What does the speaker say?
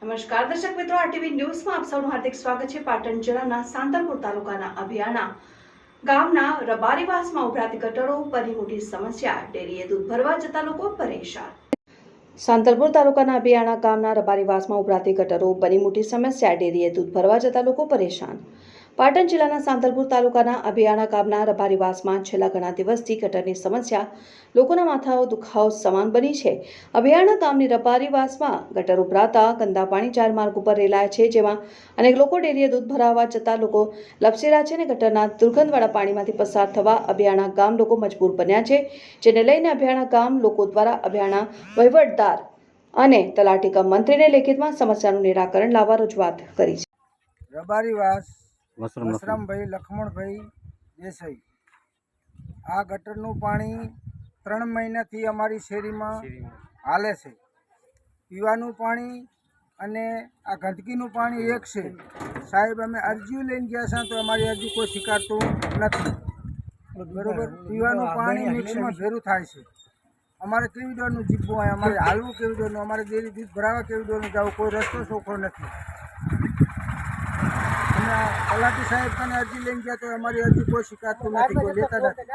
નમસ્કાર દર્શક મિત્રો, આરટીવી ન્યૂઝમાં આપ સૌનું હાર્દિક સ્વાગત છે। પાટણ જિલ્લાના સાંતલપુર તાલુકાના અભિયાણા ગામના રબારીવાસમાં ઉભરાતી ગટરો બની મોટી સમસ્યા। ડેરીએ દૂધ ભરવા જતા લોકો પરેશાન। સાંતલપુર તાલુકાના અભિયાણા ગામના રબારીવાસમાં ઉભરાતી ગટરો બની મોટી સમસ્યા। ડેરીએ દૂધ ભરવા જતા લોકો પરેશાન। પાટણ જિલ્લાના સાંતલપુર તાલુકાના અભિયાણા ગામના રબારીવાસમાં છેલ્લા ઘણા દિવસથી ગટરની સમસ્યા લોકોના માથાઓ દુખાવો સમાન બની છે। અભિયાણા ગામની રબારીવાસમાં ગટર ઉભરાતા ગંદા પાણી ચાર માર્ગ ઉપર રેલાય છે, જેમાં અનેક લોકો ડેરીએ દૂધ ભરાવવા જતા લોકો લપસી રહ્યા છે અને ગટરના દુર્ગંધવાળા પાણીમાંથી પસાર થવા અભિયાણા ગામ લોકો મજબૂર બન્યા છે, જેને લઈને અભિયાણા ગામ લોકો દ્વારા અભિયાણા વહીવટદાર અને તલાટી કમ મંત્રીને લેખિતમાં સમસ્યાનું નિરાકરણ લાવવા રજૂઆત કરી છે। રબારીવાસ વસરામભાઈ લખમણભાઈ દેસાઈ, આ ગટરનું પાણી 3 મહિનાથી અમારી શેરીમાં હાલે છે। પીવાનું પાણી અને આ ગંદકીનું પાણી એક છે। સાહેબ, અમે અરજીઓ લઈને ગયા છે તો અમારી અરજી કોઈ સ્વીકારતું નથી, બરોબર। પીવાનું પાણી મિક્સમાં ભેરું થાય છે। અમારે કેવી દોરનું જીવવું હોય, અમારે હાલવું કેવી દોરનું, અમારે ડેરી દૂધ ભરાવા કેવી દોરનું જવું, કોઈ રસ્તો ચોખ્ખો નથી। અમે તલાટી સાહેબ કને અરજી લઈને ગયા તો અમારી અરજી કોઈ સ્વીકારતું નથી, કોઈ લેતા નથી।